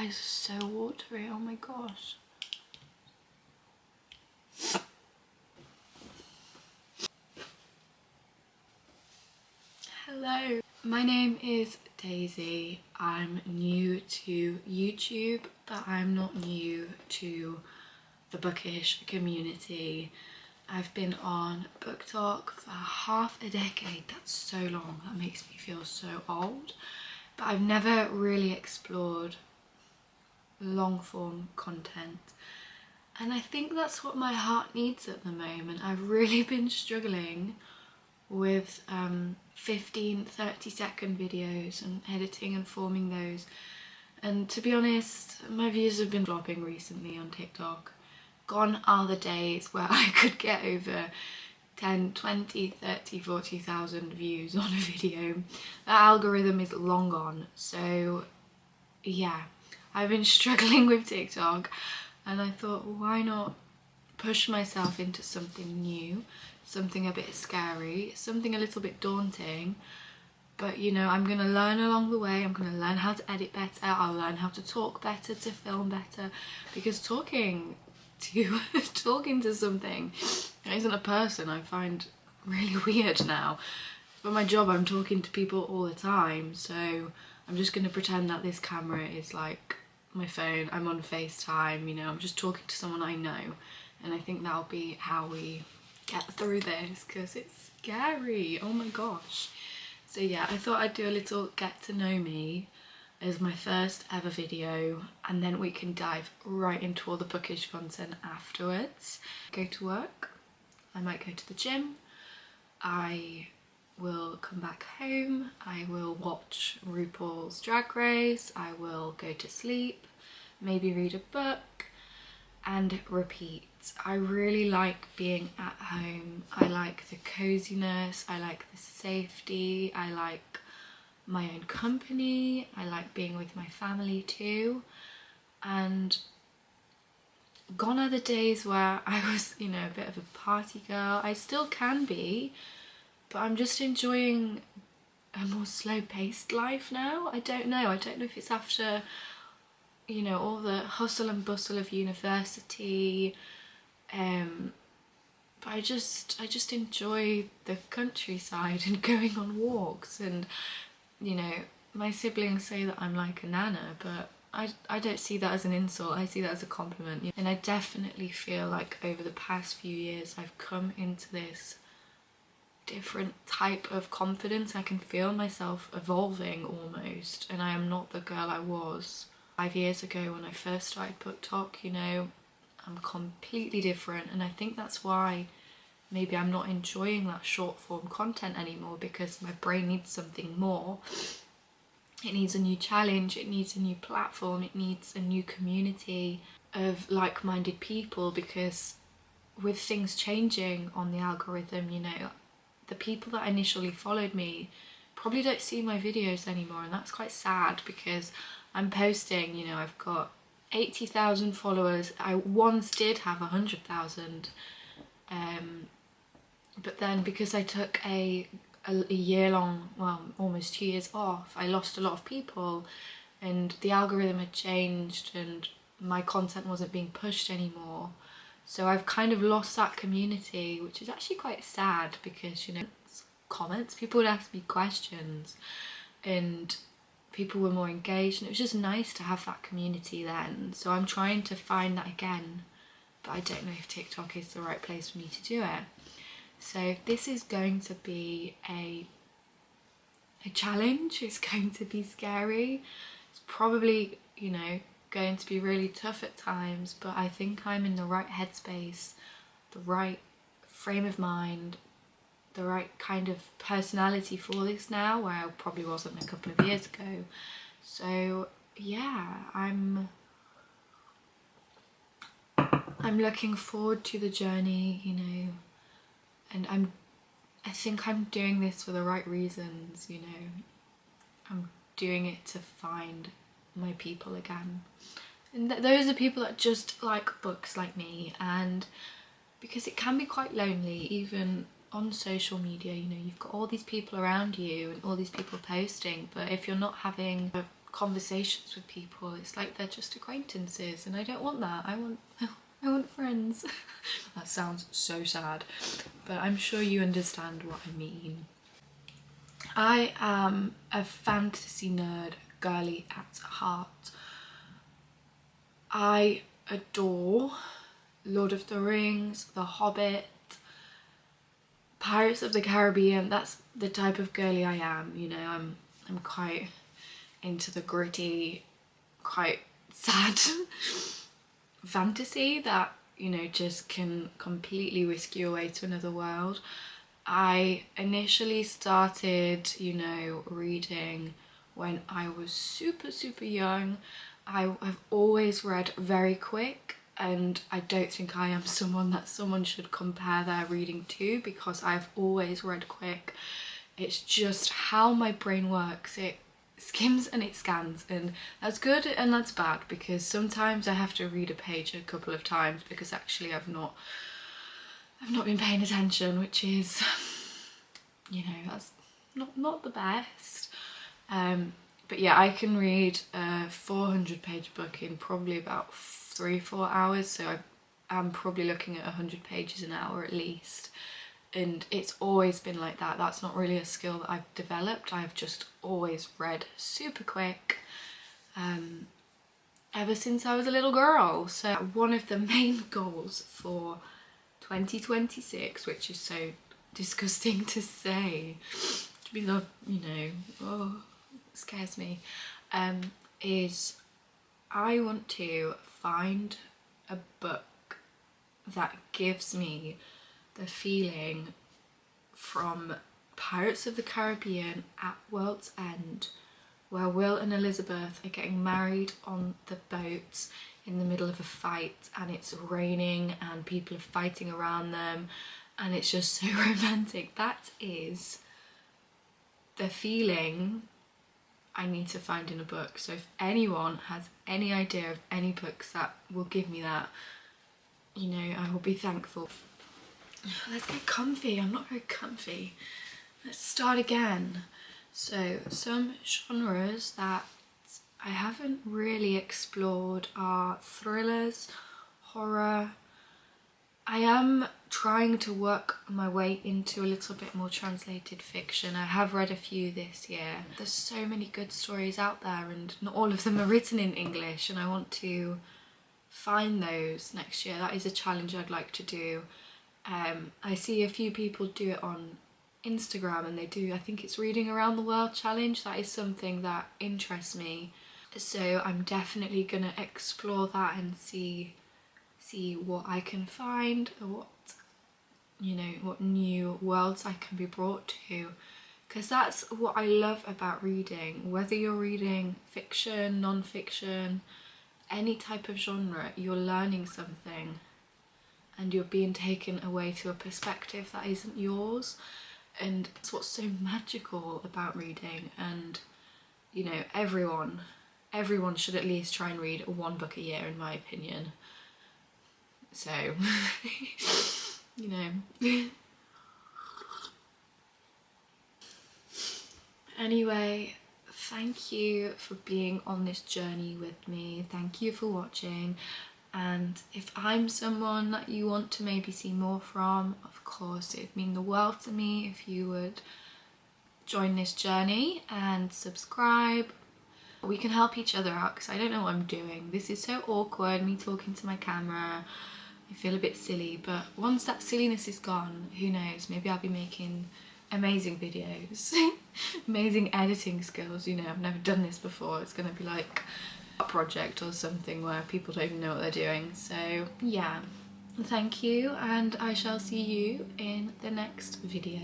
eyes are so watery, oh my gosh. Hello, my name is Daisy. I'm new to YouTube, but I'm not new to the bookish community. I've been on Book Talk for half a decade. That's so long, that makes me feel so old. But I've never really explored long form content. And I think that's what my heart needs at the moment. I've really been struggling with 15, 30-second videos and editing and forming those. And to be honest, my views have been flopping recently on TikTok. Gone are the days where I could get over 10, 20, 30, 40,000 views on a video. The algorithm is long gone. So yeah, I've been struggling with TikTok and I thought, why not push myself into something new, something a bit scary, something a little bit daunting. But you know, I'm gonna learn along the way. I'm gonna learn how to edit better. I'll learn how to talk better, to film better, because talking to something that isn't a person I find really weird now. For my job I'm talking to people all the time, so I'm just going to pretend that this camera is like my phone. I'm on FaceTime, you know, I'm just talking to someone I know, and I think that'll be how we get through this, because it's scary, oh my gosh. So yeah, I thought I'd do a little get to know me as my first ever video, and then we can dive right into all the bookish content afterwards. Go to work, I might go to the gym, I will come back home, I will watch RuPaul's Drag Race, I will go to sleep, maybe read a book, and repeat. I really like being at home. I like the coziness, I like the safety, I like my own company, I like being with my family too. And gone are the days where I was, you know, a bit of a party girl. I still can be, but I'm just enjoying a more slow-paced life now. I don't know if it's after, you know, all the hustle and bustle of university, but I just enjoy the countryside and going on walks. And you know, my siblings say that I'm like a nana, but I don't see that as an insult, I see that as a compliment. And I definitely feel like over the past few years I've come into this different type of confidence. I can feel myself evolving almost, and I am not the girl I was 5 years ago when I first started Book Talk, you know. I'm completely different, and I think that's why maybe I'm not enjoying that short form content anymore, because my brain needs something more. It needs a new challenge, it needs a new platform, it needs a new community of like-minded people, because with things changing on the algorithm, you know, the people that initially followed me probably don't see my videos anymore, and that's quite sad, because I'm posting, you know, I've got 80,000 followers. I once did have 100,000, but then because I took a year-long, well, almost 2 years off, I lost a lot of people, and the algorithm had changed and my content wasn't being pushed anymore. So I've kind of lost that community, which is actually quite sad, because, you know, comments, people would ask me questions and people were more engaged, and it was just nice to have that community then. So I'm trying to find that again, but I don't know if TikTok is the right place for me to do it. So this is going to be a challenge, it's going to be scary, it's probably, you know, going to be really tough at times, but I think I'm in the right headspace, the right frame of mind, the right kind of personality for this now, where I probably wasn't a couple of years ago. So yeah, I'm looking forward to the journey, you know, and I think I'm doing this for the right reasons, you know. I'm doing it to find my people again, and those are people that just like books like me. And because it can be quite lonely even on social media, you know, you've got all these people around you and all these people posting, but if you're not having a conversations with people. It's like they're just acquaintances, and I don't want that. I want friends. That sounds so sad, but I'm sure you understand what I mean. I am a fantasy nerd, girly at heart. I adore Lord of the Rings, The Hobbit, Pirates of the Caribbean. That's the type of girly I am, you know. I'm quite into the gritty, quite sad fantasy that, you know, just can completely whisk you away to another world. I initially started, you know, reading when I was super young. I have always read very quick, and I don't think I am someone that someone should compare their reading to, because I've always read quick. It's just how my brain works. It skims and it scans, and that's good and that's bad, because sometimes I have to read a page a couple of times because actually I've not been paying attention, which is, you know, that's not the best. But yeah, I can read a 400-page book in probably about 3-4 hours, so I'm probably looking at 100 pages an hour at least. And it's always been like that. That's not really a skill that I've developed. I've just always read super quick ever since I was a little girl. So one of the main goals for 2026, which is so disgusting to say, because, you know, oh, it scares me, is I want to find a book that gives me the feeling from Pirates of the Caribbean at World's End, where Will and Elizabeth are getting married on the boat in the middle of a fight, and it's raining and people are fighting around them, and it's just so romantic. That is the feeling I need to find in a book. So if anyone has any idea of any books that will give me that, you know, I will be thankful. Let's get comfy. I'm not very comfy. Let's start again. So some genres that I haven't really explored are thrillers, horror. I am trying to work my way into a little bit more translated fiction. I have read a few this year. There's so many good stories out there, and not all of them are written in English, and I want to find those next year. That is a challenge I'd like to do. I see a few people do it on Instagram, and they do, I think it's Reading Around the World challenge. That is something that interests me. So I'm definitely gonna explore that and see what I can find, what, you know, what new worlds I can be brought to, because that's what I love about reading. Whether you're reading fiction, non-fiction, any type of genre, you're learning something and you're being taken away to a perspective that isn't yours, and that's what's so magical about reading. And, you know, everyone should at least try and read one book a year, in my opinion. So, you know. Anyway, thank you for being on this journey with me. Thank you for watching. And if I'm someone that you want to maybe see more from, of course, it'd mean the world to me if you would join this journey and subscribe. We can help each other out, because I don't know what I'm doing. This is so awkward, me talking to my camera. I feel a bit silly, but once that silliness is gone, who knows, maybe I'll be making amazing videos. Amazing editing skills, you know, I've never done this before. It's gonna be like a project or something where people don't even know what they're doing. So yeah, thank you, and I shall see you in the next video.